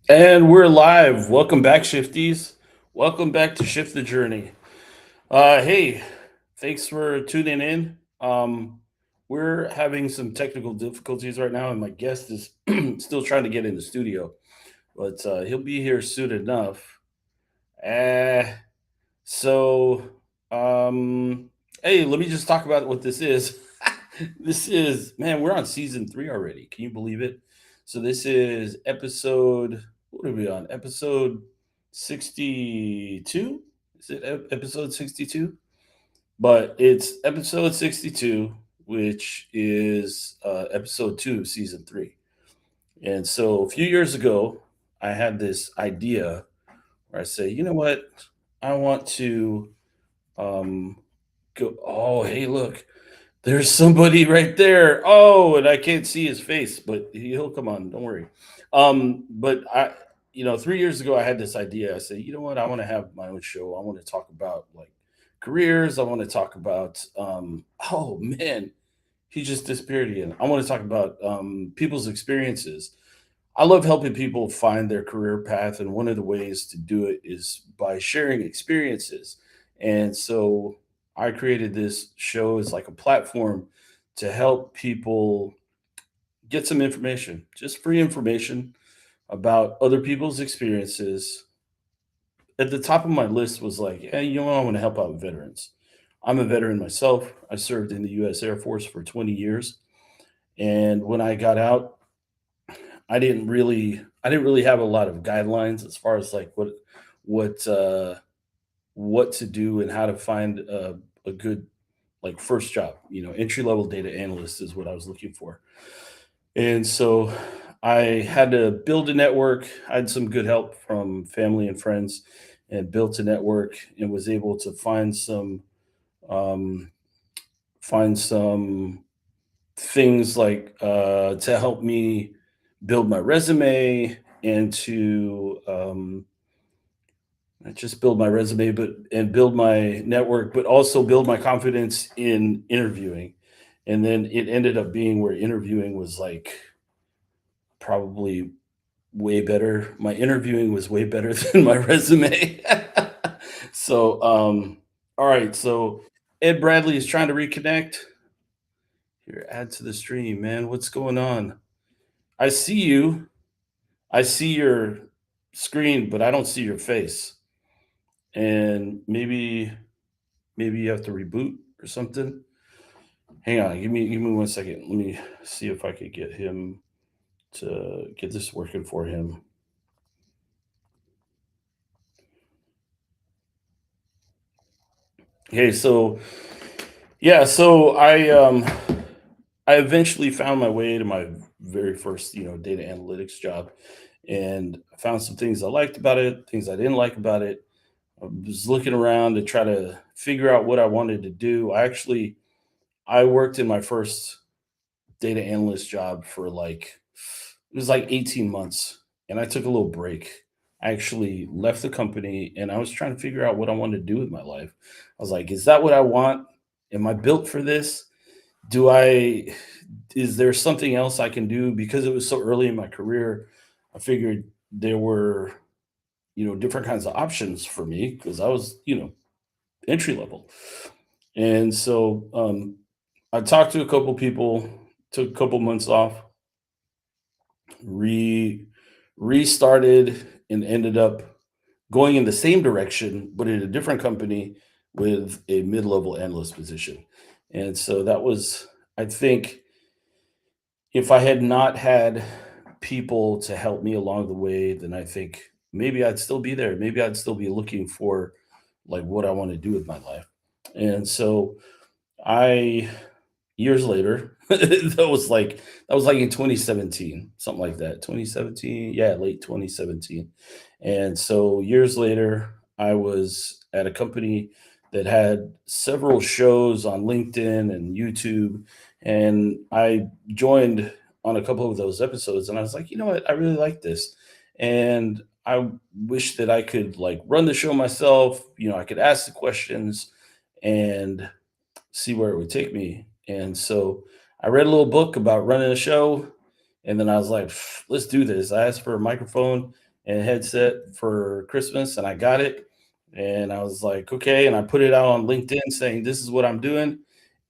And we're live. Welcome back, Shifties. Welcome back to Shift the Journey. Hey, thanks for tuning in. We're having some technical difficulties right now, and my guest is still trying to get in the studio, but he'll be here soon enough. Uh, so, um, hey, let me just talk about what this is. This is, man, we're on season three already. Can you believe it? So, this is episode, what are we on? Episode 62? Is it episode 62? But it's episode 62, which is episode two, of season three. And so, a few years ago, I had this idea where I say, you know what? I want to um, go. Oh, hey, look, there's somebody right there. Oh, and I can't see his face, but he'll come on. Don't worry. But 3 years ago, I had this idea. I said, you know what? I want to have my own show. I want to talk about like careers. I want to talk about. Oh man, he just disappeared again. I want to talk about people's experiences. I love helping people find their career path, and one of the ways to do it is by sharing experiences. And so I created this show as like a platform to help people get some information, just free information about other people's experiences. At the top of my list was like, hey, you know what? I want to help out veterans. I'm a veteran myself. I served in the US Air Force for 20 years. And when I got out, I didn't really have a lot of guidelines as far as like what uh what to do and how to find a good like first job. Entry level data analyst is what I was looking for. And so I had to build a network. I had some good help from family and friends and built a network and was able to um find some things like to help me build my resume and to not just build my resume, but and build my network, but also build my confidence in interviewing. And then it ended up being where interviewing was like probably way better. My interviewing was way better than my resume. All right. So Ed Bradley is trying to reconnect. Here, add to the stream, man. What's going on? I see you. I see your screen, but I don't see your face. And maybe you have to reboot or something. Hang on, give me 1 second. Let me see if I could get him to get this working for him. Okay, so yeah, so I eventually found my way to my very first, data analytics job, and I found some things I liked about it, things I didn't like about it. I was looking around to try to figure out what I wanted to do. I worked in my first data analyst job for like it was like 18 months, and I took a little break. I actually left the company and I was trying to figure out what I wanted to do with my life. I was like, is that what I want? Am I built for this? Do I is there something else I can do? Because it was so early in my career, I figured there were, different kinds of options for me because I was, entry level. And so I talked to a couple people, took a couple months off, re restarted, and ended up going in the same direction, but in a different company with a mid-level analyst position. And so that was, I think, if I had not had people to help me along the way, then I think maybe I'd still be there. Maybe I'd still be looking for like what I want to do with my life. And so I years later, that was like in 2017, something like that. 2017, yeah, late 2017. And so years later, I was at a company that had several shows on LinkedIn and YouTube, and I joined on a couple of those episodes, and I was like, you know what, I really like this, and I wish that I could like run the show myself. I could ask the questions and see where it would take me. And so I read a little book about running a show, and then I was like, let's do this. I asked for a microphone, and a headset for Christmas, and I got it. And I was like, okay. And I put it out on LinkedIn saying, this is what I'm doing.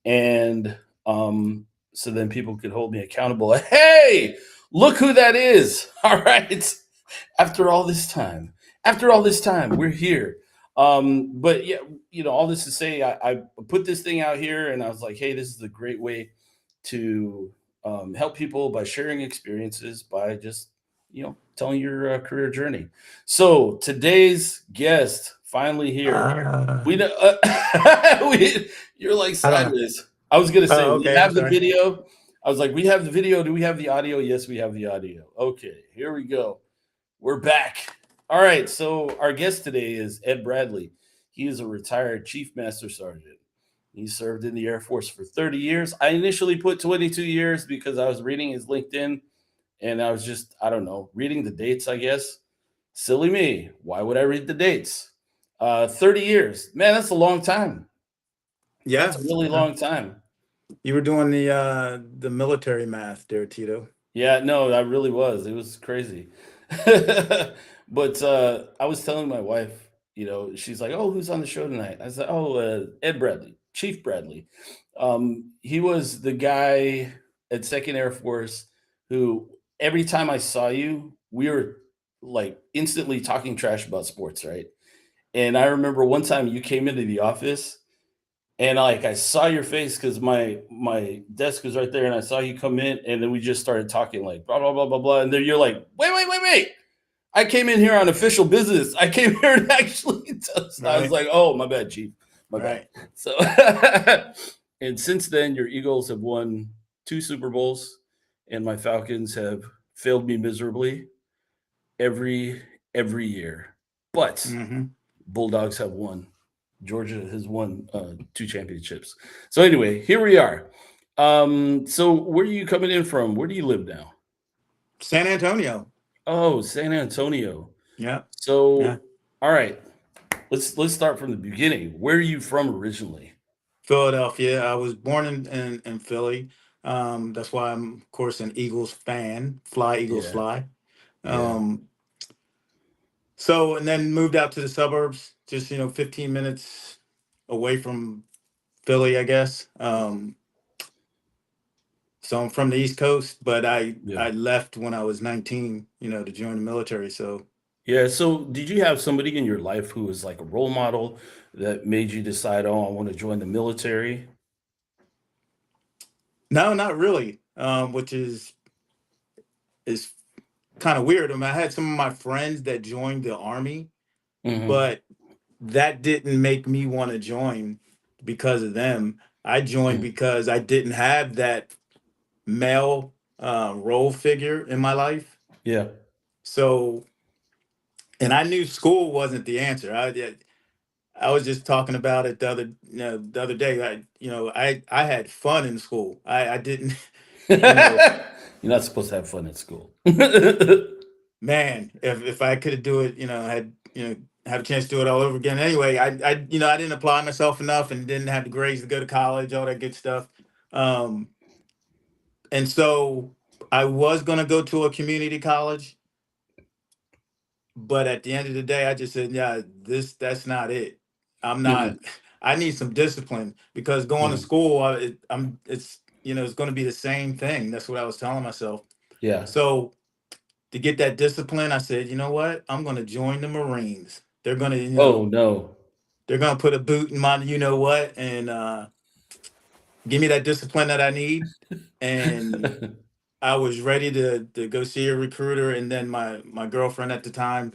And um, so then people could hold me accountable. Hey, look who that is. All right. After all this time, we're here. But yeah, all this to say, I put this thing out here and I was like, hey, this is a great way to help people by sharing experiences, by just, telling your career journey. So today's guest finally here. Uh, We know, you're like I don't know. sideways. I was gonna say Oh, we okay. I'm have the sorry. video. I was like, we have the video. Do we have the audio? Yes, we have the audio. Okay, here we go. We're back. All right. So our guest today is Ed Bradley. He is a retired Chief Master Sergeant. He served in the Air Force for 30 years. I initially put 22 years because I was reading his LinkedIn and I was just, I don't know, reading the dates, I guess. Silly me. Why would I read the dates? 30 years. Man, that's a long time. That's Yeah. a really Yeah. long time. You were doing the military math there, Tito. Yeah, no, I really was. It was crazy. But I was telling my wife, she's like, "Oh, who's on the show tonight?" I said, "Oh, Ed Bradley, Chief Bradley. He was the guy at Second Air Force who every time I saw you, we were like instantly talking trash about sports, right? And I remember one time you came into the office and like I saw your face because my desk was right there, and I saw you come in, and then we just started talking like blah blah blah blah blah, and then you're like, wait, I came in here on official business. I came here to actually. I was Right. like, oh my bad, Chief, my bad. Right. So, and since then, your Eagles have won 2 Super Bowls, and my Falcons have failed me miserably every every year. But Hmm. Bulldogs have won. Georgia has won 2 championships. So anyway, here we are. So where are you coming in from? Where do you live now? San Antonio. Oh, San Antonio. Yeah. Yeah. So all right, let's start from the beginning. Where are you from originally? Philadelphia. I was born in Philly. That's why I'm, of course, an Eagles fan. Fly, Eagles, Yeah, fly. yeah. Um, so, and then moved out to the suburbs, just, 15 minutes away from Philly, I guess. So I'm from the East Coast, but I Yeah. I left when I was 19, to join the military. So Yeah. So did you have somebody in your life who was like a role model that made you decide, oh, I want to join the military? no, not really. Which is kind of weird. I mean, I had some of my friends that joined the army, Hmm. but that didn't make me want to join because of them. I joined Hmm. because I didn't have that male role figure in my life. Yeah. So, and I knew school wasn't the answer. I was just talking about it the other day. I had fun in school. I didn't, you know, You're not supposed to have fun at school. man, if I could do it, had have a chance to do it all over again. Anyway, I didn't apply myself enough and didn't have the grades to go to college, all that good stuff. Um, and so I was gonna go to a community college, but at the end of the day, I just said, yeah, that's not it. I'm not. Mhm, I need some discipline because going to mhm. school, it's it's going to be the same thing. That's what I was telling myself. Yeah. So to get that discipline, I said, you know what? I'm going to join the Marines. They're going to, Oh, no. they're going to put a boot in my, and give me that discipline that I need. And I was ready to go see a recruiter, and then my girlfriend at the time,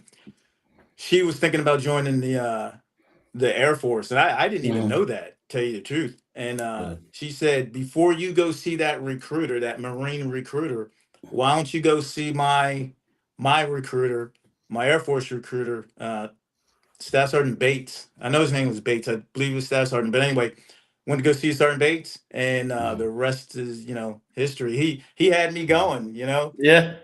she was thinking about joining the Air Force, and I didn't even Mhm. know that, tell you the truth. And Yeah. she said, before you go see that recruiter, that Marine recruiter, why don't you go see my recruiter, my Air Force recruiter, Staff Sergeant Bates. I know his name was Bates. I believe it was Staff Sergeant, but anyway, went to go see Sergeant Bates, and Mhm, the rest is history. He had me mhm. going. Yeah.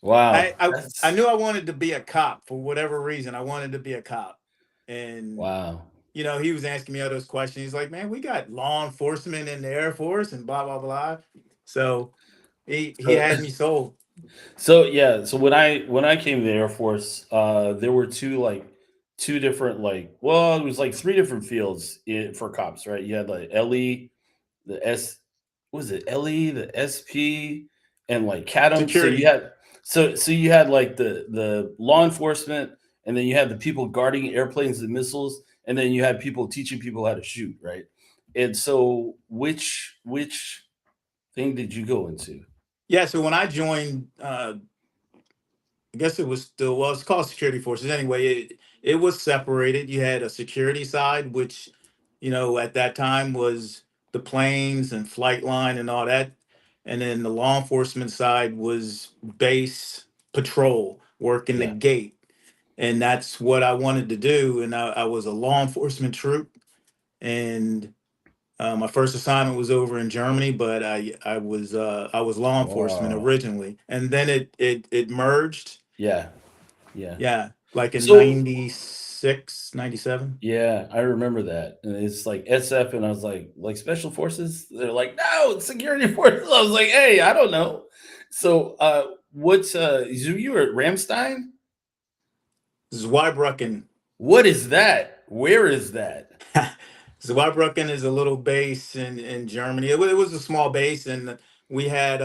I, Wow. I I That's knew I wanted to be a cop for whatever reason. I wanted to be a cop, and wow. he was asking me all those questions. He's like, "Man, we got law enforcement in the Air Force and blah blah blah." So he So had me sold. So yeah, so when I came to the Air Force, there were two different it was like three different fields for cops, right? You had like LE, the S, what was it LE, the SP, and like CADM. So you Security. had so you had like the law enforcement, and then you had the people guarding airplanes and missiles, and then you had people teaching people how to shoot, right? And so which thing did you go into? Yeah. So when I joined, I guess it was still, well, it's called security forces anyway. It was separated. You had a security side, which, at that time was the planes and flight line and all that. And then the law enforcement side was base patrol, working the Yeah. gate. And that's what I wanted to do. And I was a law enforcement troop. And my first assignment was over in Germany, but I was law enforcement Wow. originally, and then it merged. Yeah. Yeah. Yeah, like in So 96, 97. yeah, I remember that. And it's like SF, and I was like special forces? They're like, no, it's security forces. I was like, hey, I don't know. So what's you were at Ramstein? Zweibrücken. What is that? Where is that? Zweibrücken is a little base in Germany. It was a small base, and we had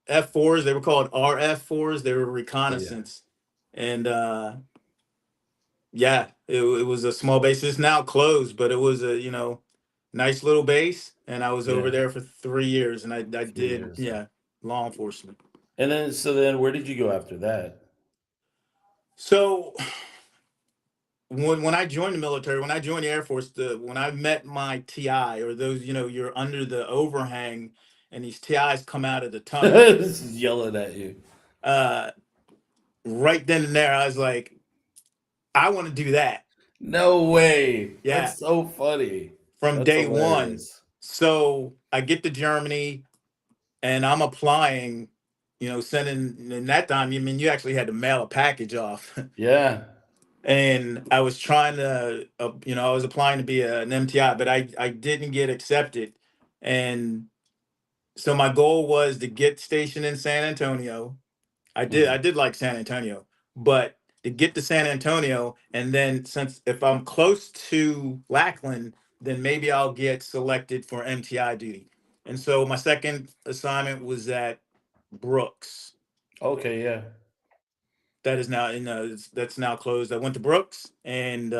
F4s. They were called RF4s. They were Oh yeah. reconnaissance, and yeah, it was a small base. It's now closed, but it was a nice little base, and I was over Yeah. there for 3 years, and I Three did, years. yeah, law enforcement. And then so then where did you go after that? So when I joined the military, when I joined the Air Force, when I met my TI, or those, you're under the overhang, and these TIs come out of the tunnel. Just yelling at you. Uh, right then and there, I was like, I want to do that. No way. Yeah, That's so funny. from That's day one. hilarious. So I get to Germany, and I'm applying, sending. In that time, I mean, you actually had to mail a package off. Yeah. And I was trying to, I was applying to be an MTI, but I didn't get accepted. And so my goal was to get stationed in San Antonio. I Mhm. did like San Antonio, but to get to San Antonio, and then, since if I'm close to Lackland, then maybe I'll get selected for MTI duty. And so my second assignment was at Brooks. Okay, yeah. That is now that's now closed. I went to Brooks, and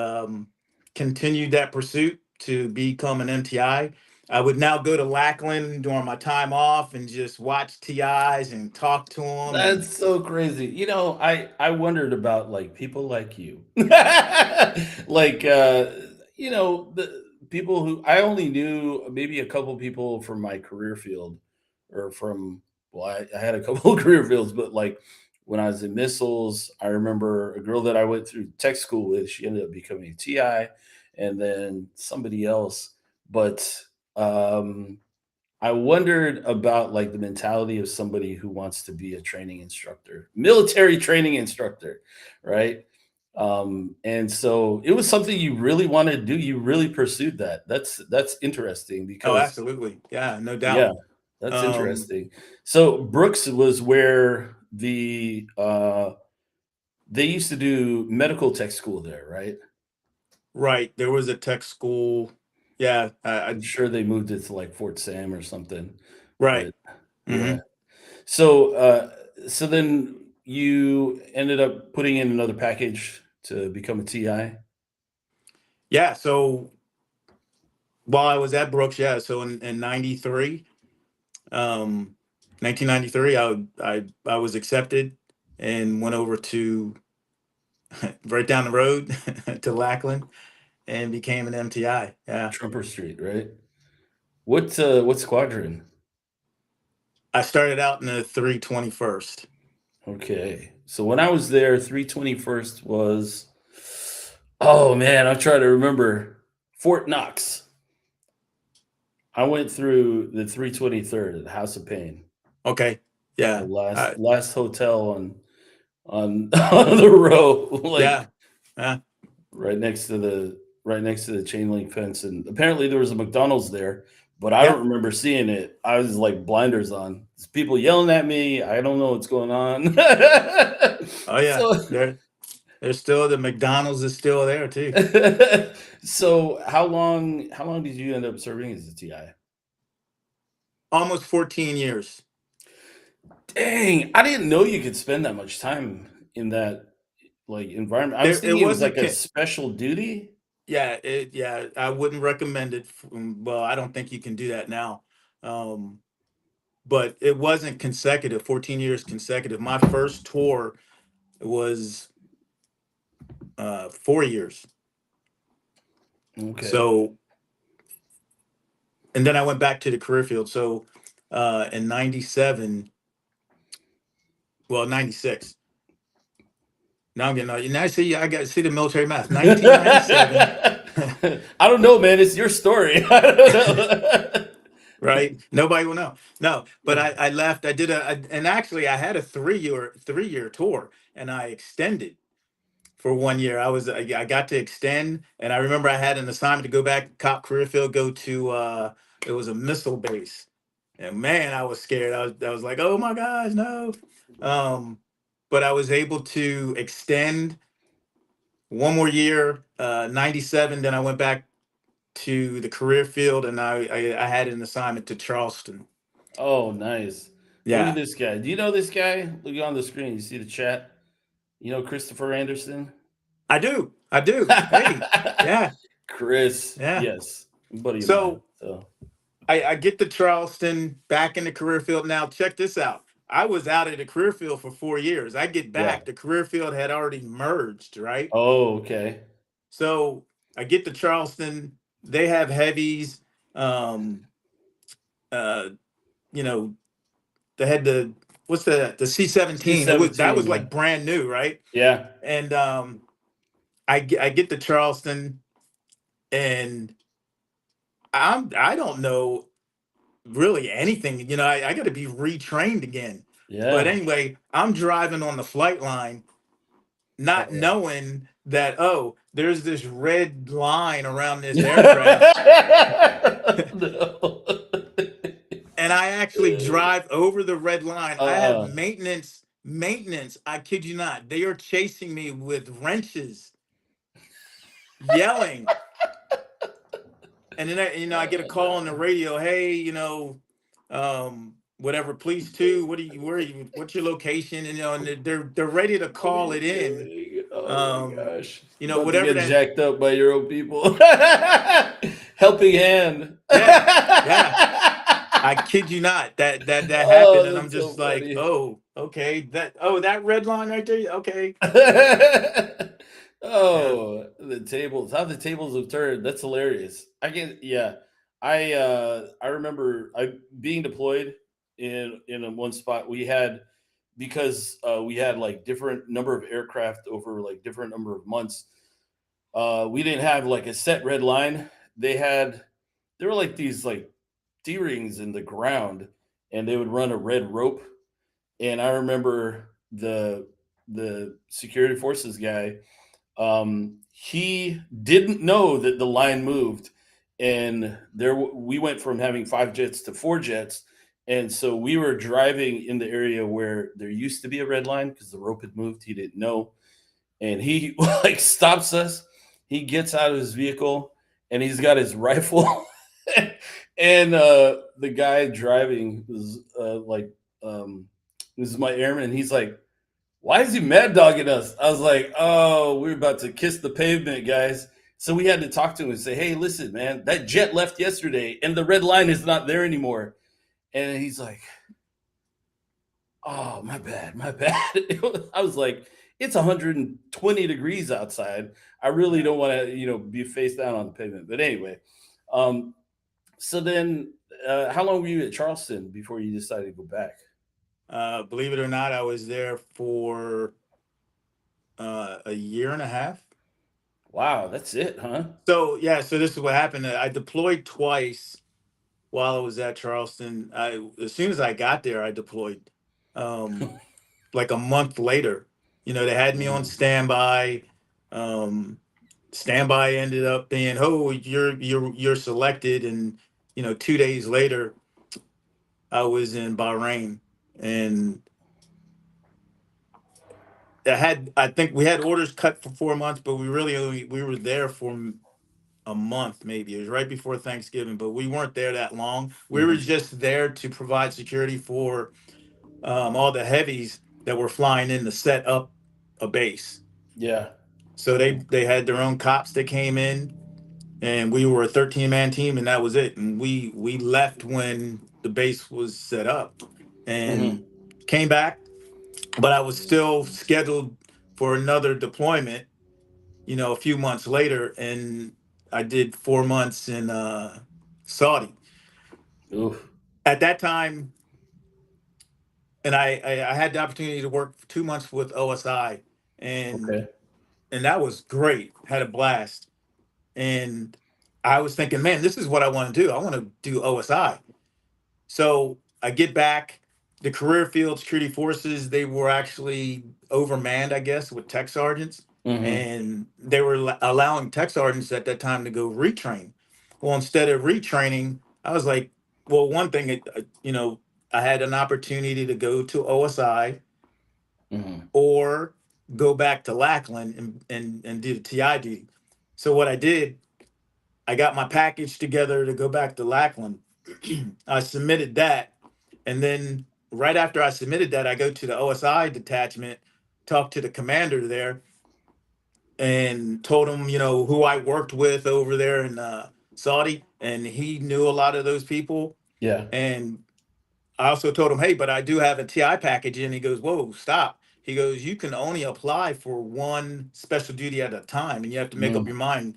continued that pursuit to become an MTI. I would now go to Lackland during my time off and just watch TIs and talk to them. And That's so crazy. I wondered about like people like you. Like the people who I only knew maybe a couple people from my career field or from I had a couple of career fields, but like when I was in missiles, I remember a girl that I went through tech school with, she ended up becoming a TI, and then somebody else. But um I wondered about like the mentality of somebody who wants to be a training instructor, military training instructor, right? And so it was something you really wanted to do. You really pursued that. That's interesting oh, because absolutely, yeah, no yeah, doubt. that's Um, interesting. So Brooks was where they used to do medical tech school there, right? right, there was a tech school. Yeah, I'm sure they moved it to like Fort Sam or something, right. but Hmm. yeah. So then you ended up putting in another package to become a TI? Yeah. So while I was at Brooks, yeah. So in '93, um, 1993, I was accepted and went over to right down the road to Lackland and became an MTI. Yeah. Trumper Street, right? What squadron? I started out in the 321st. Okay. So when I was there, 321st was, oh man, I'm trying to remember. Fort Knox. I went through the 323rd, the House of Pain, Okay. the Yeah. last hotel on on the row, like Yeah. Yeah. right next to the chain link fence, and apparently there was a McDonald's there, but I Yeah. don't remember seeing it. I was like blinders on, There's people yelling at me. I don't know what's going on. Oh yeah, So, there's still the McDonald's is still there too. so how long did you end up serving as a TI? Almost 14 years. Dang, I didn't know you could spend that much time in that like environment. I was There it thinking it was like wasn't a special duty. yeah, I wouldn't recommend it. Well, I don't think you can do that now. Um, but it wasn't consecutive, 14 years consecutive. My first tour was 4 years. Okay. So, and then I went back to the career field. So, in 97, well, 96. Now I'm getting, now I see, I got to see the military math. 1997, I don't know, man. It's your story. I don't right? Nobody will know. No, but know. I left. And actually I had a 3-year tour, and I extended for 1 year. I got to extend, and I remember I had an assignment to go back Cop Career Field, go to it was a missile base, and man, I was scared. I was like, oh my gosh, no. Um, but I was able to extend one more year, 97. Then I went back to the career field, and I had an assignment to Charleston. Oh, nice. Look at Yeah, this guy. Do you know this guy? Look on the screen. You see the chat? You know Christopher Anderson? I do. I do. Hey, yeah, Chris, yeah. yes, a buddy of mine. So So, I get to Charleston, back in the career field. Now, check this out. I was out of the career field for 4 years. I get yeah. back, the career field had already merged, right? Oh, okay. So I get to Charleston. They have heavies. Um, uh, you know, they had what's the C-17. That was C-17, yeah. like brand new, right? Yeah. And I get to Charleston, and I don't know really anything. I got to be retrained again. But Yeah. anyway, I'm driving on the flight line, not Uh-oh. knowing that, oh, there's this red line around this aircraft. No. And I actually drive over the red line. I have Uh-uh. maintenance. I kid you not. They are chasing me with wrenches, yelling. And then I get a Oh, call on the no. radio. Hey, whatever, police two. What's your location? And and they're ready to What are call you it in. doing? Oh my Um, gosh. About to whatever get that. jacked up by your own people. Helping hand. Yeah, yeah. I kid you not. That happened, Oh, and I'm that's so just like, funny. oh, okay. That red line right there. Okay. Yeah. Oh, the tables. How the tables have turned. That's hilarious. I can yeah. I remember I being deployed in a one spot. We had because we had like different number of aircraft over like different number of months. We didn't have like a set red line. There were like these like D rings in the ground, and they would run a red rope. And I remember the security forces guy, he didn't know that the line moved, and we went from having 5 jets to 4 jets, and so we were driving in the area where there used to be a red line because the rope had moved. He didn't know, and he like stops us. He gets out of his vehicle, and he's got his rifle. And the guy driving was like, this is my airman, and he's like, why is he mad dogging us? I was like, oh, we're about to kiss the pavement, guys. So we had to talk to him and say, hey, listen, man, that jet left yesterday and the red line is not there anymore. And he's like, oh, my bad, my bad. I was like, it's 120 degrees outside. I really don't want to, be face down on the pavement. But anyway, um, so then how long were you at Charleston before you decided to go back? Believe it or not, I was there for a year and a half. Wow, that's it, huh? So yeah, so this is what happened. I deployed twice while I was at Charleston. As soon as I got there, I deployed. Um, like a month later, they had me on Mm. standby. Um, Standby ended up being, oh, you're selected, and 2 days later, I was in Bahrain, and I think we had orders cut for 4 months, but we were there for a month maybe. It was right before Thanksgiving, but we weren't there that long. We were Hmm. just there to provide security for all the heavies that were flying in to set up a base. Yeah. So they had their own cops that came in, and we were a 13-man team, and that was it. And we left when the base was set up, and Hmm. came back, but I was still scheduled for another deployment, a few months later, and I did 4 months in Saudi. Oof. At that time, and I had the opportunity to work for 2 months with OSI, and Okay. that was great. Had a blast, and I was thinking, man, this is what I want to do. I want to do OSI. So I get back. The career field security forces, they were actually overmanned, I guess, with tech sergeants. Hmm. And they were allowing tech sergeants at that time to go retrain. Well, instead of retraining, I was like, well, one thing, I had an opportunity to go to OSI Hmm. or go back to Lackland and do the TI duty. So what I did, I got my package together to go back to Lackland. I submitted that, and then right after I submitted that, I go to the OSI detachment, talk to the commander there, and told him, who I worked with over there in Saudi, and he knew a lot of those people. Yeah. And I also told him, hey, but I do have a TI package, and he goes, whoa, stop. He goes, you can only apply for one special duty at a time, and you have to make up Mm. your mind.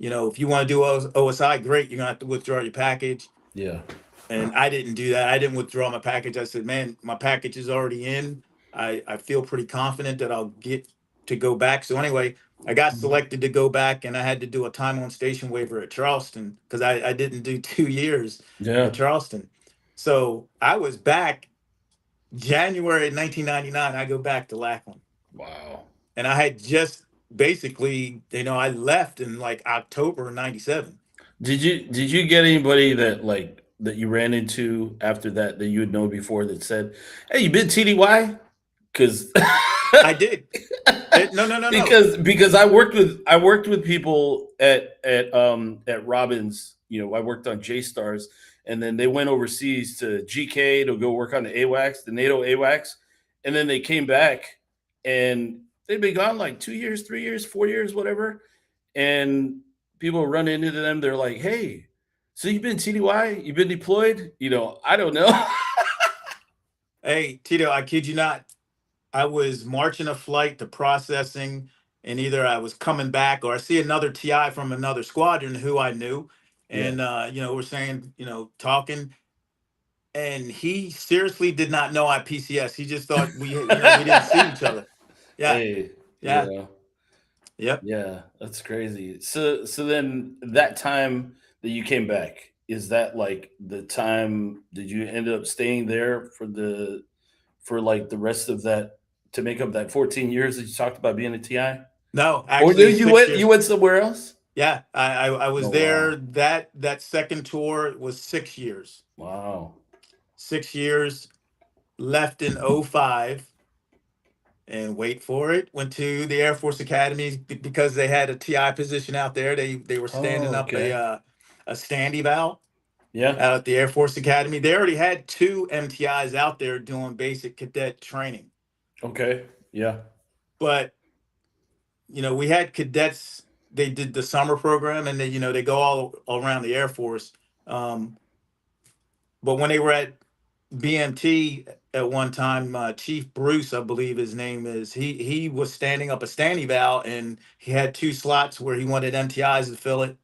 If you want to do OSI, great. You're gonna have to withdraw your package. Yeah. And I didn't do that. I didn't withdraw my package. I said, man, my package is already in. I feel pretty confident that I'll get to go back. So anyway, I got selected to go back, and I had to do a time on station waiver at Charleston because I didn't do 2 years at Yeah. Charleston. So I was back January 1999. I go back to Lackland. Wow. And I had just basically, I left in like October of 97. Did you get anybody that that you ran into after that that you had known before that said, "Hey, you been TDY?" Because I did. No, no, no, no. because I worked with people at Robbins. I worked on J Stars, and then they went overseas to GK to go work on the AWACS, the NATO AWACS, and then they came back and they'd been gone like 2 years, 3 years, 4 years, whatever. And people run into them. They're like, "Hey, so you've been TDY? You've been deployed? I don't know." Hey, Tito, I kid you not. I was marching a flight to processing, and either I was coming back or I see another TI from another squadron who I knew. Yeah. And, we're saying, talking. And he seriously did not know I PCS. He just thought we didn't see each other. Yeah. Hey, Yeah. Yep. yeah, that's crazy. So then that time that you came back, is that like the time did you end up staying there for like the rest of that to make up that 14 years that you talked about being a TI? No, Or no, actually you six went you years. went somewhere else? Yeah. I was Oh there. wow. That second tour was 6 years. Wow. 6 years, left in '05, and wait for it, went to the Air Force Academy because they had a TI position out there. They were standing Oh, up okay. a standy valve Yeah. out at the Air Force Academy. They already had two MTIs out there doing basic cadet training, Okay. Yeah. but we had cadets. They did the summer program, and they go all around the Air Force. Um, but when they were at BMT at one time, Chief Bruce, I believe his name is, he was standing up a standing valve, and he had two slots where he wanted MTIs to fill it.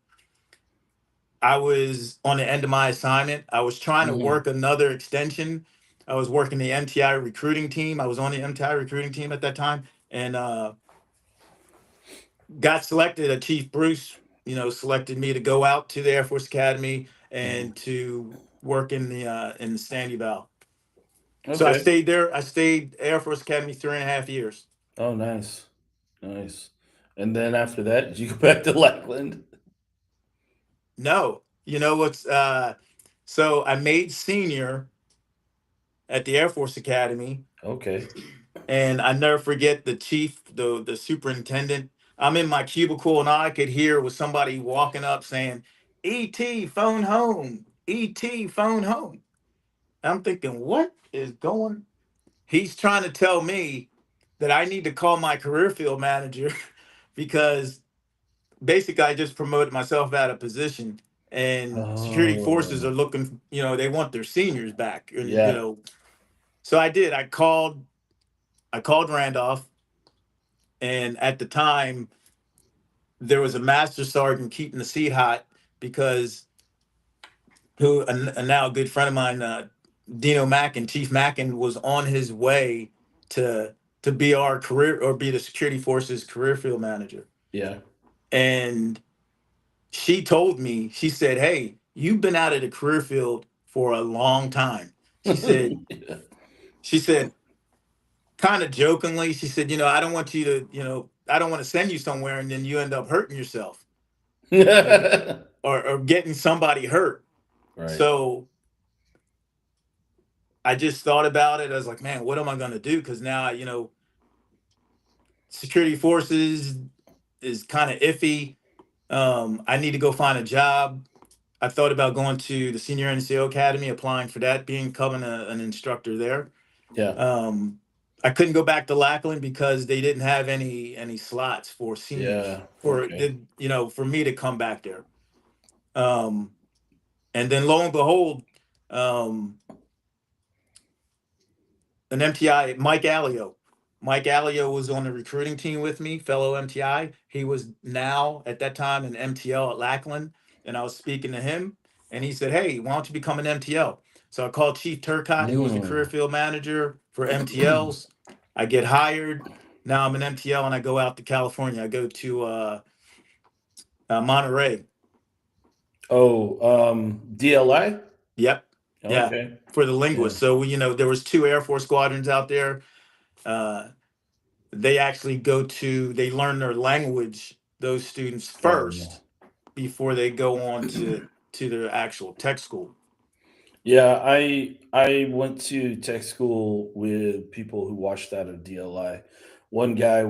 I was on the end of my assignment. I was trying to Hmm. work another extension. I was working the MTI recruiting team. I was on the MTI recruiting team at that time, and got selected. Chief Bruce, selected me to go out to the Air Force Academy Hmm. and to work in the standing valve. So I Okay. stayed there. I stayed Air Force Academy 3.5 years. Oh, nice. Nice. And then after that, did you go back to Lackland? No, you know what's so I made senior, at the Air Force Academy. Okay. And I never forget the chief, the superintendent. I'm in my cubicle and all I could hear was somebody walking up saying, "ET, phone home. ET, phone home." I'm thinking, what is going? He's trying to tell me that I need to call my career field manager because basically I just promoted myself out of position, and security forces Oh, are looking, they want their seniors back. And yeah. so I did. I called Randolph, and at the time there was a master sergeant keeping the seat hot because who a now a good friend of mine, Dino Mackin, Chief Mackin, was on his way to be our career or be the security forces career field manager. Yeah. And she told me, she said, "Hey, you've been out of the career field for a long time." She said, Yeah. she said, kind of jokingly, she said, I don't want you to, I don't want to send you somewhere and then you end up hurting yourself or or getting somebody hurt. Right. So I just thought about it. I was like, man, what am I going to do? Because now, security forces is kind of iffy. I need to go find a job. I thought about going to the Senior NCO Academy, applying for that, becoming an instructor there. Yeah. Um, I couldn't go back to Lackland because they didn't have any slots for seniors Yeah. Okay. for me to come back there. Um, and then lo and behold, um, an MTI, Mike Allio. Mike Allio was on the recruiting team with me, fellow MTI. He was now at that time an MTL at Lackland, and I was speaking to him, and he said, "Hey, why don't you become an MTL?" So I called Chief Turcott, who was the career Mm. field manager for MTLs. I get hired. Now I'm an MTL, and I go out to California. I go to Monterey. DLI? Yep, yeah, Okay. for the Yeah. linguist. So there was two Air Force squadrons out there. Uh, they actually they learn their language, those students Oh, yeah. first before they go on to their actual tech school. Yeah, I went to tech school with people who watched out of DLI. One guy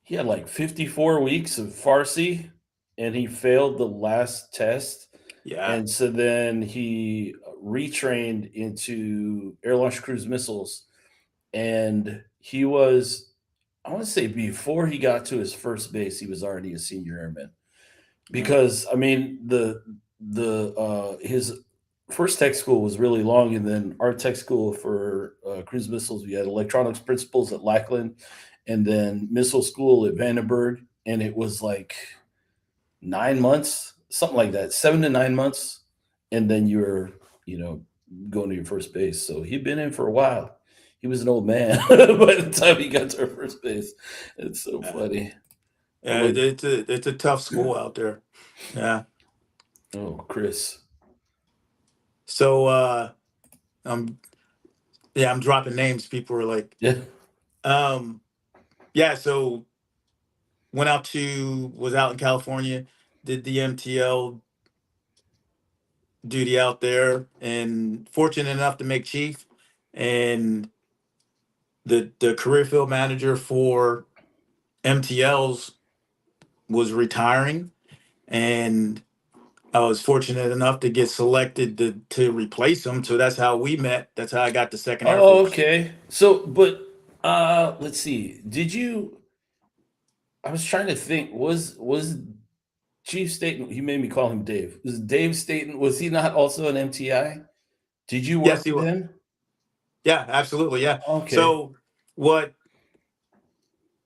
he had like 54 weeks of Farsi and he failed the last test. Yeah, And so then he retrained into air launched cruise missiles. And he was, I want to say before he got to his first base, he was already a senior airman. yeah, Because I mean the his first tech school was really long, and then our tech school for cruise missiles, we had electronics principles at Lackland, and then missile school at Vandenberg, and it was like 9 months, something like that, 7 to 9 months, and then you're you know going to your first base. So he'd been in for a while. He was an old man by the time he got to our first base. It's so yeah. funny. I Yeah, look, it's a tough school out there. Yeah. oh, Chris. So um yeah, I'm dropping names. People are like, Yeah. um, yeah. So was out in California, did the MTL duty out there, and fortunate enough to make chief. And the career field manager for MTLs was retiring, and I was fortunate enough to get selected to replace him. So that's how we met. That's how I got the Second Air Oh, Force. okay. So, but let's see. Did you? I was trying to think. Was Chief Staten? You made me call him Dave. Was Dave Staten? Was he not also an MTI? Did you Yes, work he with was. him? Yeah, absolutely. Yeah. Okay. So what?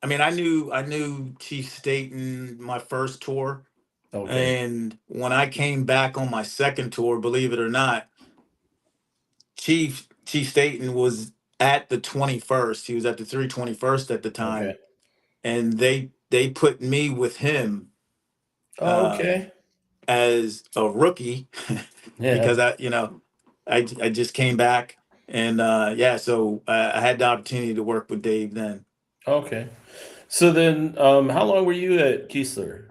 I mean, I knew Chief Staten my first tour, Okay. and when I came back on my second tour, believe it or not, Chief Staten was at the 21st. He was at the 321st at the Okay. time, and they put me with him Oh, uh, okay. as a rookie Yeah. because I just came back, and yeah, so I had the opportunity to work with Dave then. Okay. So then, how long were you at Keesler?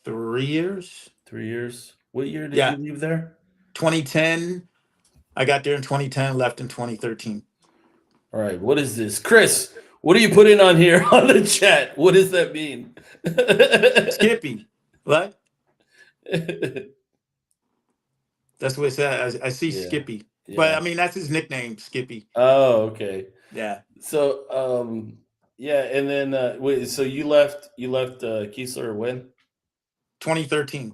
3 years. 3 years. What year did you Yeah, leave there? 2010 I got there in 2010, left in 2013. All right, what is this, Chris? What are you putting on here on the chat? What does that mean? Skippy. What? That's what it says. I see Yeah, Skippy. But yeah. I mean, that's his nickname, Skippy. Oh, okay. Yeah. So, yeah, and then wait, so you left Keesler when? 2013. Now,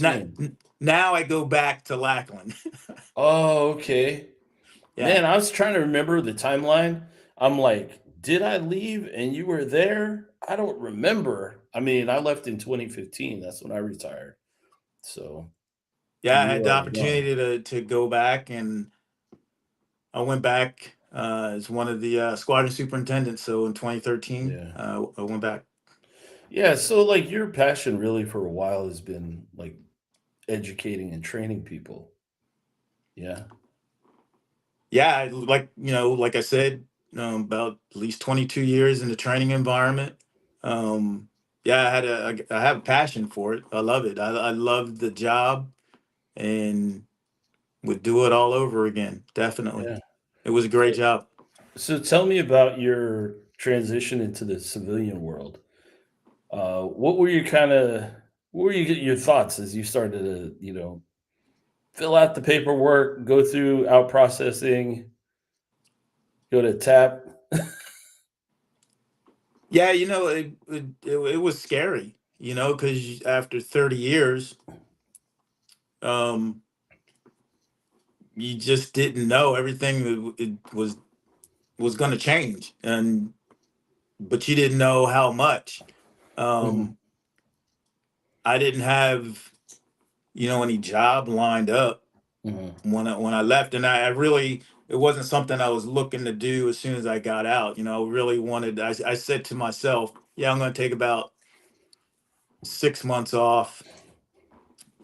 now, 2013. now I go back to Lackland. Oh, okay. Yeah. Man, I was trying to remember the timeline. I'm like, did I leave and you were there? I don't remember. I mean, I left in 2015. That's when I retired. So Yeah, I you had were the already gone. opportunity to go back, and I went back as one of the squadron superintendents. So in 2013, Yeah. I went back. Yeah. So, like, your passion really for a while has been like educating and training people. Yeah. Yeah, like I said, about at least 22 years in the training environment. Um, yeah, I have a passion for it. I love it. I love the job, and would do it all over again. Definitely, Yeah. it was a great job. So tell me about your transition into the civilian world. What were your kind of what were your thoughts as you started to fill out the paperwork, go through out processing, go to tap? Yeah, it was scary, because after 30 years, um, you just didn't know everything it was going to change, and but you didn't know how much. Mhm, Um, I didn't have any job lined up mhm. when I left, and I really it wasn't something I was looking to do as soon as I got out. I really wanted. I said to myself, yeah, I'm going to take about 6 months off.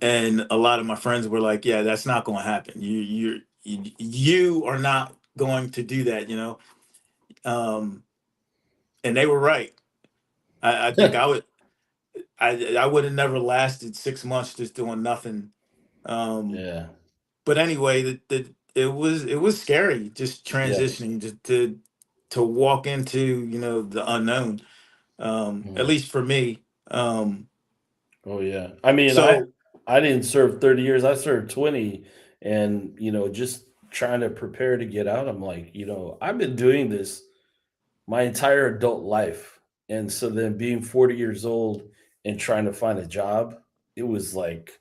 And a lot of my friends were like, "Yeah, that's not going to happen. You are not going to do that." Um, and they were right. I think I would have never lasted 6 months just doing nothing. Um, Yeah, but anyway, it was scary just yeah. transitioning to walk into the unknown. At Mhm. least for me. Oh yeah. I mean, I So I didn't serve 30 years. I served 20, and just trying to prepare to get out. I'm like, I've been doing this my entire adult life. And so then being 40 years old and trying to find a job, it was like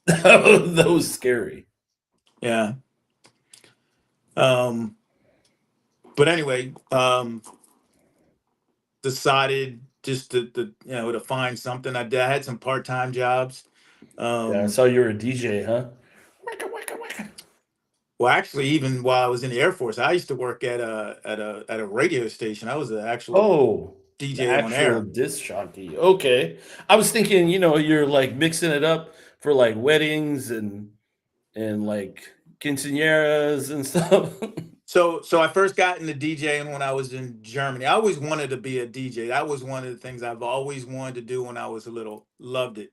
that was scary. yeah. Um, but anyway, decided just to find something. I had some part time jobs. Yeah, I Um, saw you were a DJ, huh? Wicka, wicka, wicka. well, actually, even while I was in the Air Force, I used to work at a radio station. I was an actual Oh, the DJ on actual air. disc jockey. Okay. I was thinking, you're like mixing it up for like weddings and like quinceañeras and stuff. So I first got into DJing when I was in Germany. I always wanted to be a DJ. That was one of the things I've always wanted to do when I was little. Loved it.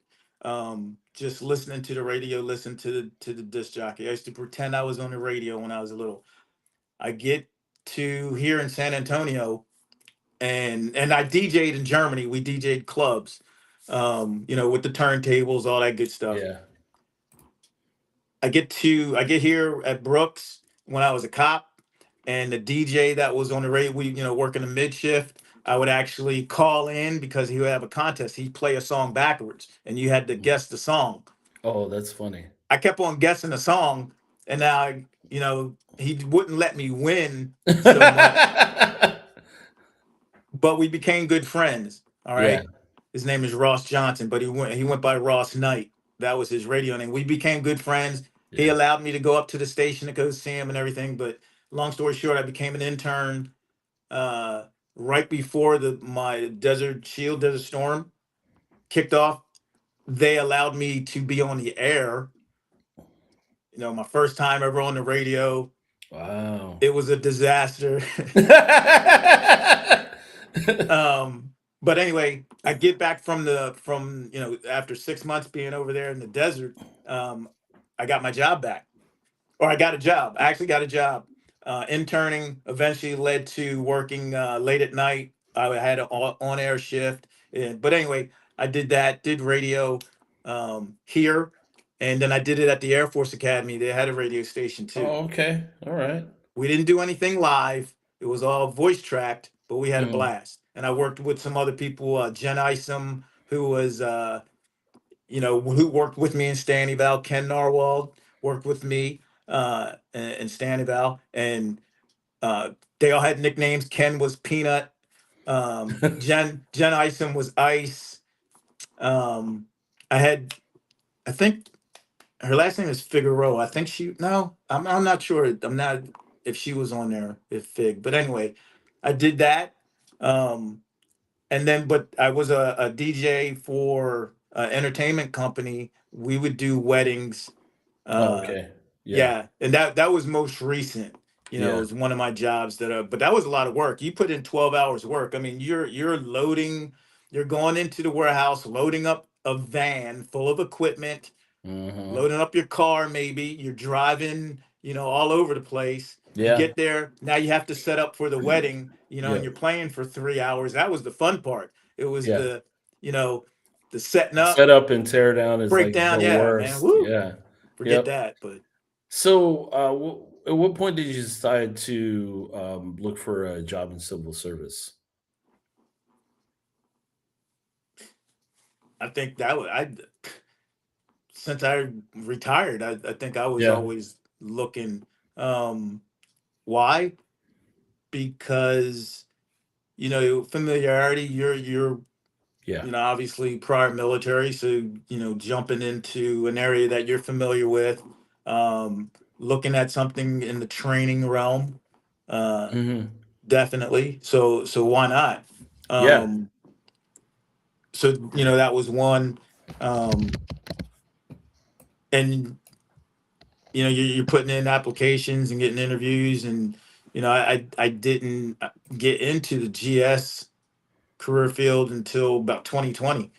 Just listening to the radio, listen to the disc jockey. I used to pretend I was on the radio when I was little. I get to here in San Antonio, and I DJ'd in Germany. We DJ'd clubs, with the turntables, all that good stuff. Yeah. I get here at Brooks when I was a cop, and the DJ that was on the radio, we working the mid shift. I would actually call in because he would have a contest. He'd play a song backwards, and you had to guess the song. Oh, that's funny. I kept on guessing the song, and now he wouldn't let me win so much, but we became good friends. All Yeah. right, his name is Ross Johnson, but he went by Ross Knight. That was his radio name. We became good friends. He Yeah. allowed me to go up to the station to go see him and everything. But long story short, I became an intern uh, right before my Desert Storm kicked off. They allowed me to be on the air. My first time ever on the radio. Wow. It was a disaster. But anyway, I get back from after 6 months being over there in the desert. I got my job back. or I got a job. I actually got a job. Interning eventually led to working late at night. I had an on-air shift, but anyway, I did that. Did radio here, and then I did it at the Air Force Academy. They had a radio station too. Oh, okay. All right. We didn't do anything live. It was all voice tracked, but we had a Mm. blast. And I worked with some other people, Jen Isom, who was who worked with me in Stanleyville. Ken Narwhal worked with me in Stanleyville, and uh, they all had nicknames. Ken was Peanut. Jen Isom was Ice. Um, I had, I think her last name is Figueroa. I think she. No, I'm not sure. I'm not if she was on there. If Fig, but anyway, I did that. Um, and then but I was a DJ for an entertainment company. We would do weddings. Oh, uh okay. Yeah. yeah, and that was most recent. It Yeah. was one of my jobs but that was a lot of work. You put in 12 hours work. I mean, you're loading, you're going into the warehouse, loading up a van full of equipment, Hmm. loading up your car, maybe you're driving, all over the place. You Yeah. get there, now you have to set up for the wedding, and Yeah. you're playing for 3 hours. That was the fun part. It was Yeah. you know the setting up, Set up and tear down is like breakdown. the Yeah, man, worst. woo, Yeah. forget Yep. that. But So, at what point did you decide to look for a job in civil service? I think that was I since I retired. I think I was Yeah. always looking. Why? Because familiarity. You're Yeah. obviously prior military, so jumping into an area that you're familiar with, looking at something in the training realm, uh, Hmm. definitely. So why not? Yeah. Um, so that was one, um, and you're putting in applications and getting interviews, and I didn't get into the GS career field until about 2020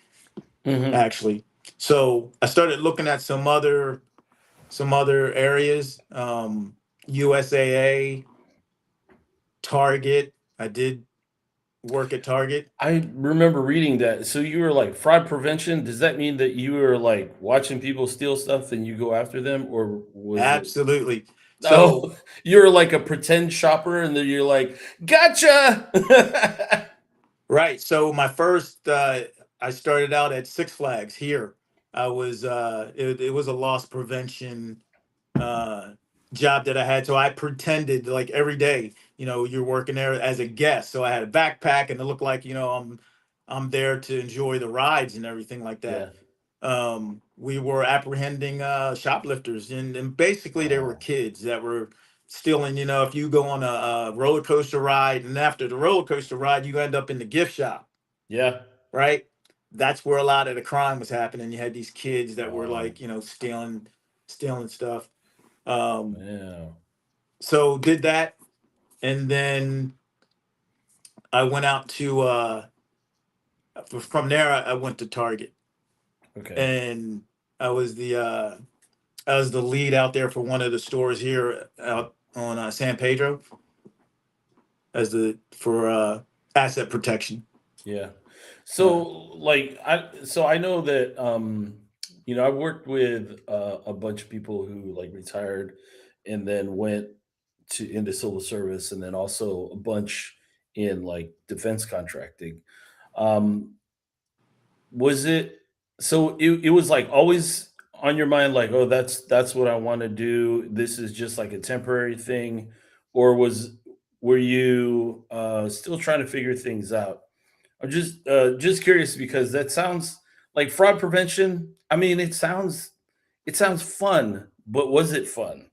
Hmm. actually. So I started looking at some other areas, USAA, Target. I did work at Target. I remember reading that. So you were like fraud prevention. Does that mean that you were like watching people steal stuff and you go after them, or was it? Absolutely. So Oh, you're like a pretend shopper, and then you're like, "Gotcha." right. So my first, I started out at Six Flags here. It was a loss prevention uh, job that I had. So I pretended like every day, you're working there as a guest. So I had a backpack and it looked like, I'm there to enjoy the rides and everything like that. Yeah. We were apprehending shoplifters, and basically they were Oh, kids that were stealing. If you go on a roller coaster ride, and after the roller coaster ride, you end up in the gift shop, yeah. right? That's where a lot of the crime was happening. You had these kids that were Oh, like, stealing stuff. Um, yeah. so did that, and then I went out to from there. I went to Target, Okay. and I was the uh, I was the lead out there for one of the stores here out on San Pedro as the for asset protection. Yeah. So, Uh, I know that I've worked with a bunch of people who like retired and then went to into civil service, and then also a bunch in like defense contracting. Um, was it so it was like always on your mind, like, oh, that's what I want to do. This is just like a temporary thing, or were you still trying to figure things out? I'm just curious because that sounds like fraud prevention. I mean, it sounds fun, but was it fun?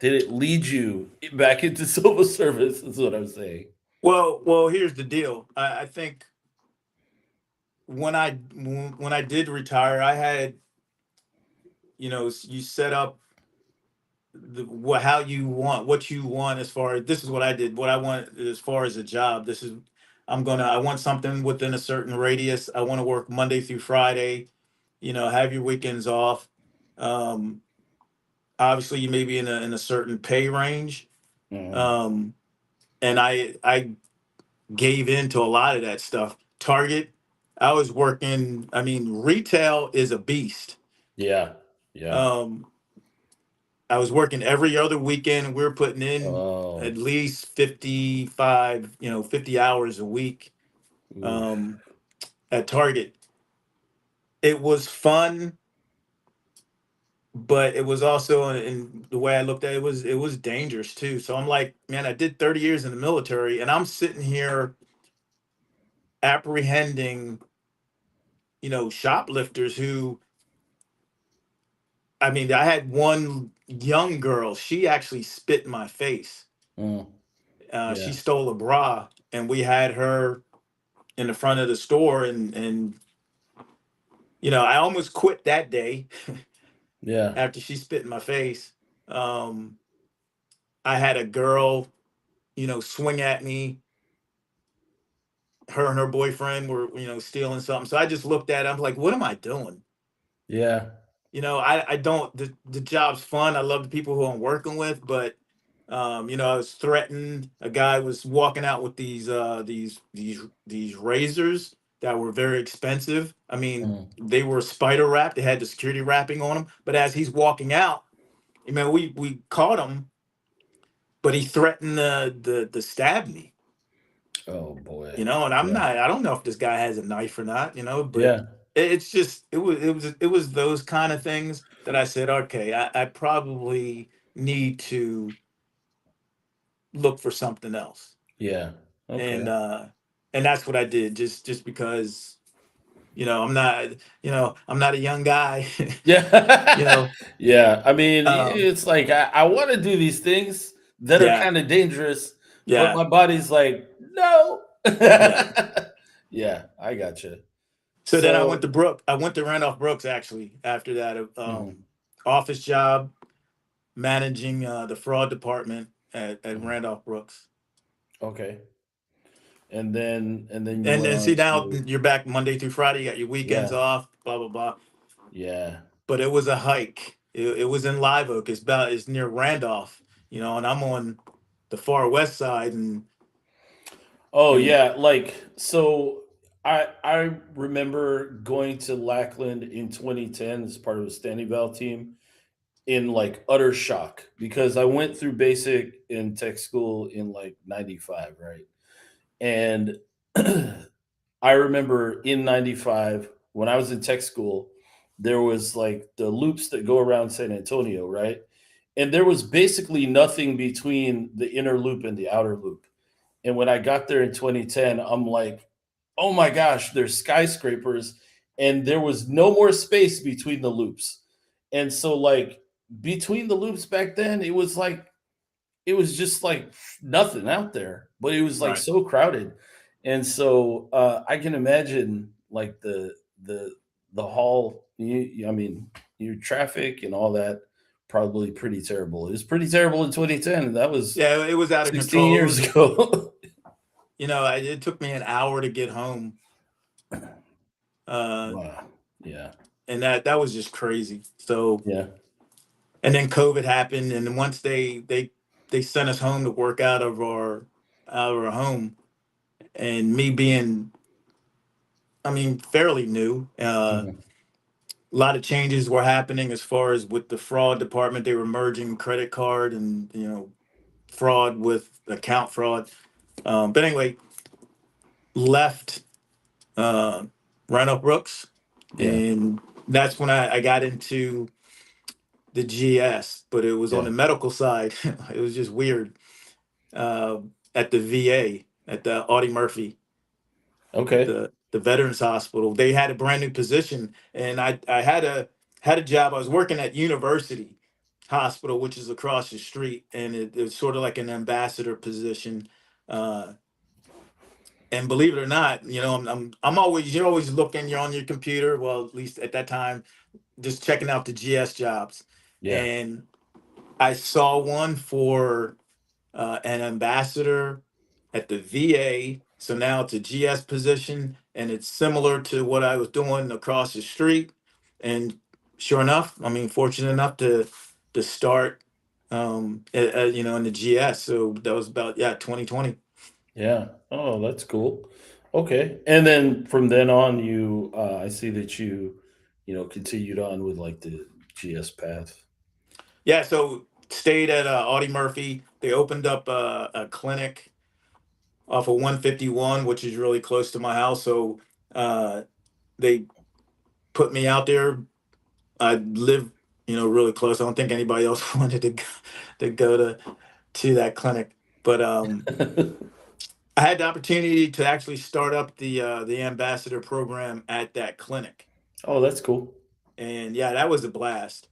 Did it lead you back into civil service? Is what I'm saying. well, here's the deal. I think when I did retire, I had you set up what you want as far as this is what I did. What I want as far as a job. I want something within a certain radius. I want to work Monday through Friday. Have your weekends off. Um, obviously you may be in a certain pay range. Mhm. Um, and I gave into a lot of that stuff. Target, I was working. I mean, retail is a beast. Yeah. Yeah. Um, I was working every other weekend, and we were putting in Oh. at least 55, 50 hours a week Oof. um, at Target. It was fun, but it was also, in the way I looked at it, it was dangerous too. So I'm like, man, I did 30 years in the military, and I'm sitting here apprehending, shoplifters who, I mean, I had one young girl. She actually spit in my face. Mm. She Yeah. stole a bra, and we had her in the front of the store, and I almost quit that day Yeah. after she spit in my face. Um, I had a girl, swing at me. Her and her boyfriend were, stealing something. So I just looked at it. I'm like, what am I doing? Yeah. I don't, the job's fun. I love the people who I'm working with, but I was threatened. A guy was walking out with these razors that were very expensive. I mean, Mm. they were spider wrapped. They had the security wrapping on them. But as he's walking out, we caught him, but he threatened to stab me. Oh boy. And I'm Yeah. not. I don't know if this guy has a knife or not. But Yeah. it's just it was those kind of things that I said, okay, I probably need to look for something else. Yeah. and Okay. uh and that's what I did, just because I'm not a young guy. you Yeah. know Yeah. I mean, um it's like I want to do these things that are yeah, kind of dangerous, but yeah, my body's like, no. yeah. Yeah, I gotcha. So then So, I went to Randolph Brooks, actually, after that. mhm, Office job, managing the fraud department at mhm. Randolph Brooks. Okay. And then you And went then on see, now to, you're back Monday through Friday, you got your weekends yeah, off, blah blah blah. yeah. But it was a hike. It was in Live Oak. It's near Randolph, and I'm on the far west side, Oh and yeah, like so I remember going to Lackland in 2010 as part of a Standyville team in like utter shock because I went through basic in tech school in like 95, right? And I remember in 95 when I was in tech school, there was like the loops that go around San Antonio, right? And there was basically nothing between the inner loop and the outer loop. And when I got there in 2010, I'm like, oh my gosh, there's skyscrapers, and there was no more space between the loops. And so, like, between the loops back then, it was just like nothing out there, but it was like right. so crowded. And so I can imagine like the the hall. I mean, your traffic and all that probably pretty terrible. It was pretty terrible in 2010. That was Yeah, it was out of 16 control. years ago. It took me an hour to get home, uh, Wow. Yeah. and that was just crazy. So, Yeah. and then COVID happened, and then once they sent us home to work out of our home, and me being, I mean, fairly new. Mhm. A lot of changes were happening as far as with the fraud department. They were merging credit card and fraud with account fraud. But anyway, left uh, Randolph Brooks, Yeah. and that's when I got into the GS. But it was on Yeah. the medical side. It was just weird, uh, at the VA, at the Audie Murphy, Okay. the Veterans Hospital. They had a brand new position, and I had a job. I was working at University Hospital, which is across the street, and it was sort of like an ambassador position. Uh, and believe it or not, I'm always, you're always looking. You're on your computer. Well, at least at that time, just checking out the GS jobs, Yeah. and I saw one for an ambassador at the VA. So now it's a GS position, and it's similar to what I was doing across the street. And sure enough, I mean, fortunate enough to the start, in the GS. So that was about 2020. Yeah. Oh, that's cool. Okay. And then from then on, I see that continued on with like the GS path. Yeah, so stayed at Audie Murphy. They opened up a clinic off of 151, which is really close to my house. So uh, they put me out there. I live, really close. I don't think anybody else wanted to go to that clinic, but I had the opportunity to actually start up the ambassador program at that clinic, Oh, that's cool. and yeah, that was a blast.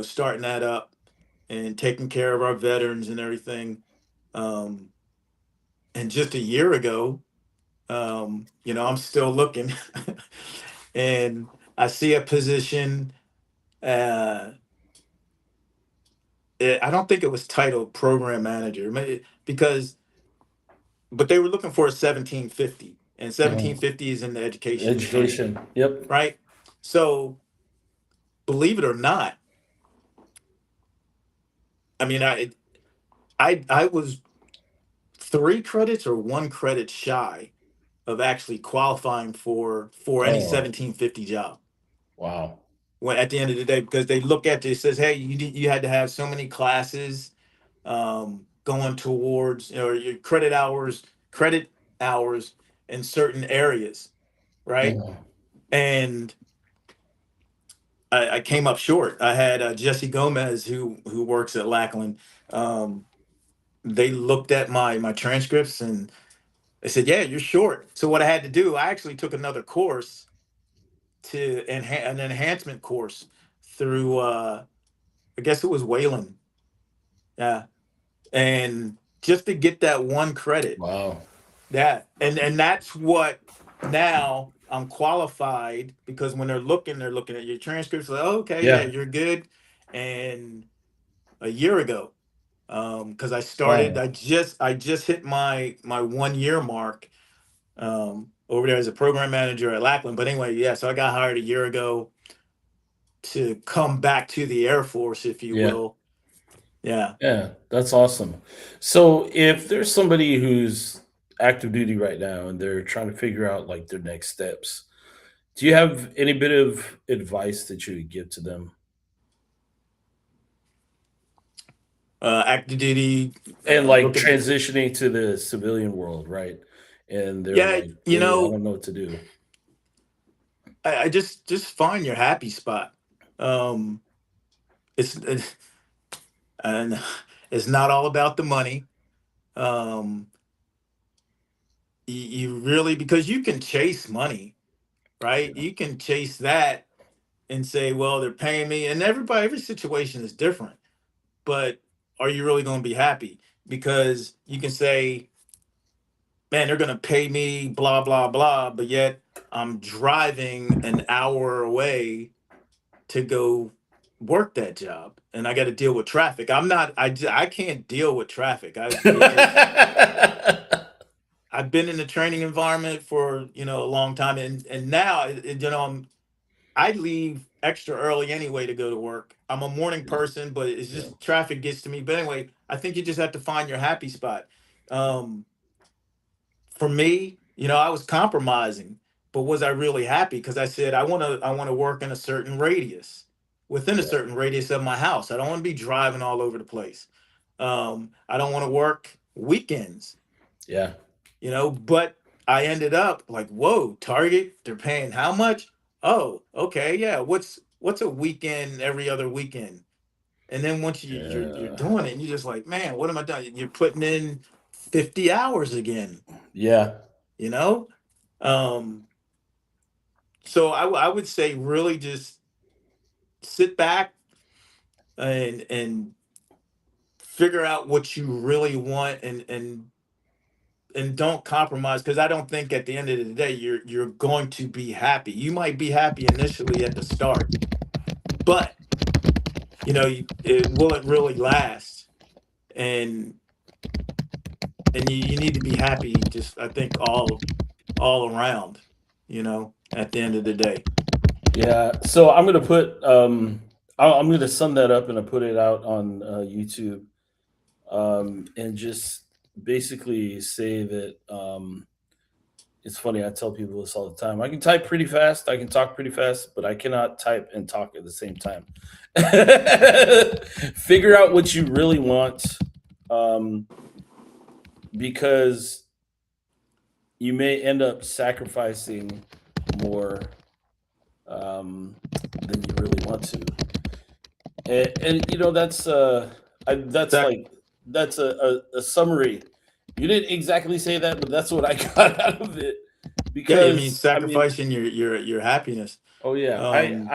Starting that up and taking care of our veterans and everything. Um, and just a year ago, I'm still looking, and I see a position. Uh, I don't think it was titled program manager, because, but they were looking for a 1750, and Mhm. 1750 is in the education department, Education. Yep. right? So believe it or not, I mean, I was 3 credits or 1 credit shy of actually qualifying for any Oh, 1750 job. wow. When at the end of the day, because they look at it, it says, hey, you had to have so many classes going towards, your credit hours in certain areas, right? Mhm. And I came up short. I had Jesse Gomez, who works at Lackland. Um, they looked at my transcripts, and they said, yeah, you're short. So what I had to do, I actually took another course, an enhancement course through I guess it was Wayland. Yeah. And just to get that 1 credit. Wow. Yeah. And that's what, now I'm qualified, because when they're looking at your transcripts, like, oh, okay, yeah, Yeah. you're good. And a year ago, because Wow. I just hit my 1 year mark over there as a program manager at Lackland. But anyway, yeah, so I got hired a year ago to come back to the Air Force, if you Yeah. will. Yeah. Yeah. That's awesome. So if there's somebody who's active duty right now and they're trying to figure out like their next steps, do you have any bit of advice that you would give to them? Active duty, And like looking. transitioning to the civilian world, right? And they're Yeah, like, "Hey, I don't know what to do." I just find your happy spot. Um, it's and it's not all about the money. Um, you really, because you can chase money, right? You can chase that and say, well, they're paying me, and every situation is different. But are you really going to be happy? Because you can say, man, they're going to pay me, blah blah blah, but yet I'm driving an hour away to go work that job, and I got to deal with traffic. I can't deal with traffic. I've been in the training environment for, a long time, and now, I leave extra early anyway to go to work. I'm a morning Yeah, person, but it's yeah, just traffic gets to me. But anyway, I think you just have to find your happy spot. Um, for me, I was compromising, but was I really happy? Because I said I want to work in a certain radius, within a yeah, certain radius of my house. I don't want to be driving all over the place. I don't want to work weekends, yeah, but I ended up like, whoa, Target, they're paying how much? Oh, okay, yeah. What's a weekend every other weekend? And then once you're yeah, doing it, and you're just like, man, what am I doing? You're putting in 50 hours again, yeah, you know? Um, so I would say really just sit back and figure out what you really want, and don't compromise, because I don't think at the end of the day you're going to be happy. You might be happy initially at the start, but will it really last? And you need to be happy, just I think all around, at the end of the day. yeah. So I'm gonna put I'm going to sum that up and I put it out on YouTube, and just basically say that it's funny. I tell people this all the time. I can type pretty fast. I can talk pretty fast, but I cannot type and talk at the same time. Figure out what you really want, um, because you may end up sacrificing more than you really want to. And you know that's That, like that's a summary. You didn't exactly say that, but that's what I got out of it. yeah, I mean, Because I mean, sacrificing your happiness. oh yeah, Um,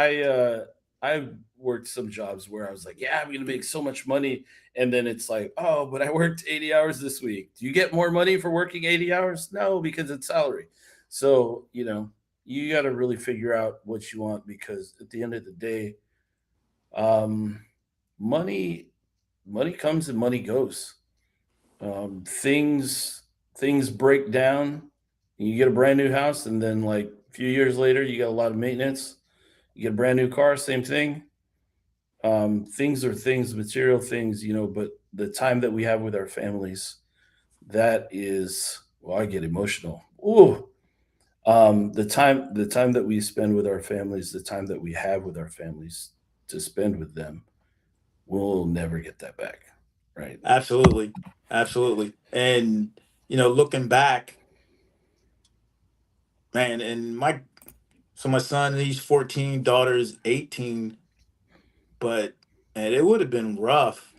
I've worked some jobs where I was like, yeah, I'm gonna make so much money, and then it's like, oh, but I worked 80 hours this week. Do you get more money for working 80 hours? No, because it's salary. So you know, you got to really figure out what you want, because at the end of the day, um, money money comes and money goes. Things break down. You get a brand new house, and then like a few years later, you got a lot of maintenance. You get a brand new car, same thing. Things are things, material things, you know. But the time that we have with our families, that is, well, I get emotional. Ooh, the time that we spend with our families, the time that we have with our families to spend with them, we'll never get that back, right? Absolutely, absolutely. And looking back, man, and my son, he's 14, daughter's 18, but man, it would have been rough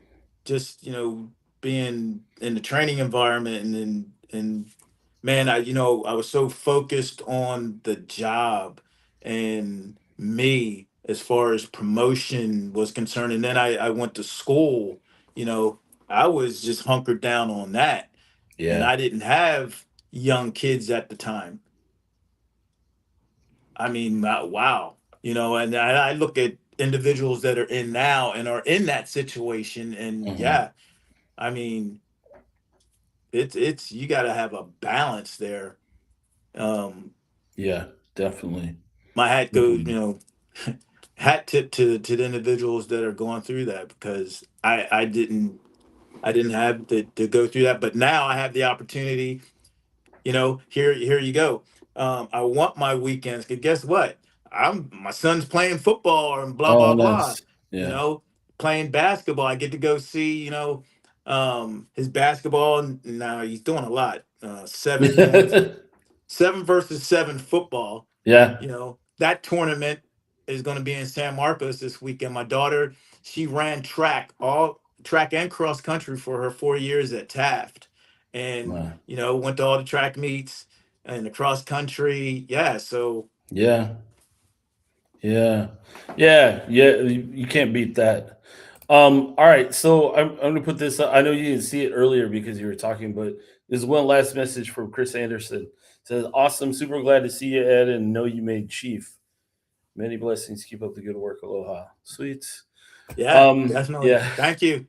just, being in the training environment, and man, I was so focused on the job and me as far as promotion was concerned. And then I went to school, you know, I was just hunkered down on that. And Yeah. I didn't have young kids at the time. I mean, wow, and I look at individuals that are in now and are in that situation, and Hmm. yeah, I mean, it's you got to have a balance there. Um, Yeah, definitely. my hat goes, Definitely. hat tip to the individuals that are going through that, because I didn't have to go through that, but now I have the opportunity. Here you go. I want my weekends. 'Cause guess what? My son's playing football and blah Oh, blah blah. nice. You Yeah. know, playing basketball. I get to go see. His basketball. Now he's doing a lot. 7 versus 7 football. Yeah. That tournament is going to be in San Marcos this weekend. My daughter, she ran track and cross country for her 4 years at Taft, and Wow. went to all the track meets and the cross country. Yeah, so Yeah. Yeah. Yeah. Yeah. You can't beat that. All right. So I'm gonna put this. I know you didn't see it earlier because you were talking, but there's one last message from Chris Anderson. It says, awesome, super glad to see you, Ed, and know you made Chief. Many blessings. Keep up the good work. Aloha. Sweet. yeah, definitely. Yeah. Thank you.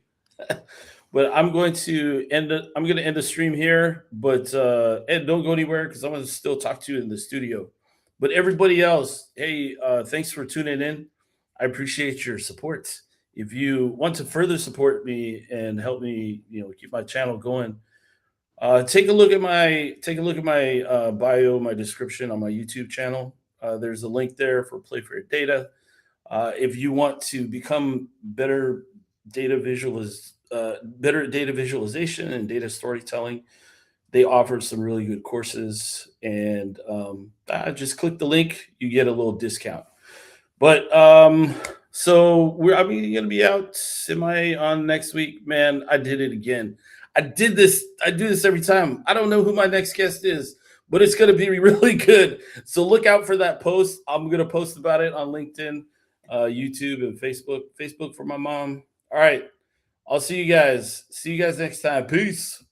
But I'm going to end it. I'm going to end the stream here. But Ed, don't go anywhere because I'm going to still talk to you in the studio. But everybody else, hey, thanks for tuning in. I appreciate your support. If you want to further support me and help me, keep my channel going, take a look at my bio, my description on my YouTube channel. There's a link there for Play for Your Data. If you want to become better data visualization and data storytelling, they offer some really good courses. And just click the link, you get a little discount. But so I'm going to be out semi on next week. Man, I did it again. I did this. I do this every time. I don't know who my next guest is, but it's going to be really good. So look out for that post. I'm going to post about it on LinkedIn, YouTube, and Facebook. Facebook for my mom. All right. I'll see you guys. See you guys next time. Peace.